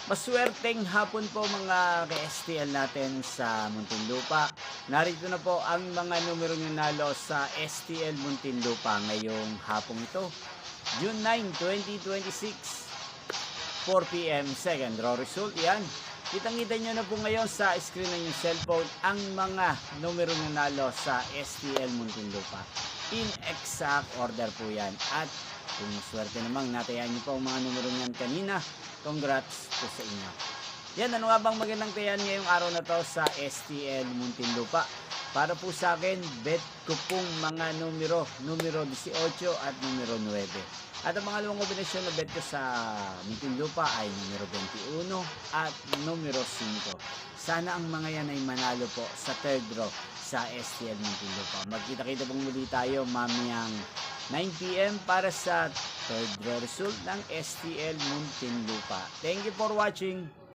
Maswerteng hapon po mga ka-STL natin sa Muntinlupa. Narito na po ang mga numerong nanalo sa STL Muntinlupa ngayong hapong ito. June 9, 2026, 4 p.m. second draw result. Yan. Kitang-kita nyo na po ngayon sa screen ng inyong cellphone ang mga numerong nanalo sa STL Muntinlupa. In exact order po yan. At kung swerte namang natayaan nyo po ang mga numero niyan kanina, congrats po sa inyo. Yan, ano nga bang magandang tayan ngayong araw na to sa STL Muntinlupa? Para po sa akin, bet ko pong mga numero 18 at numero 9. At ang mga lumang kombinasyon na bet ko sa Muntinlupa ay numero 21 at numero 5. Sana ang mga yan ay manalo po sa third draw sa STL Muntinlupa. Magkita-kita pong muli tayo mamayang 9 p.m. para sa third draw result ng STL Muntinlupa. Thank you for watching.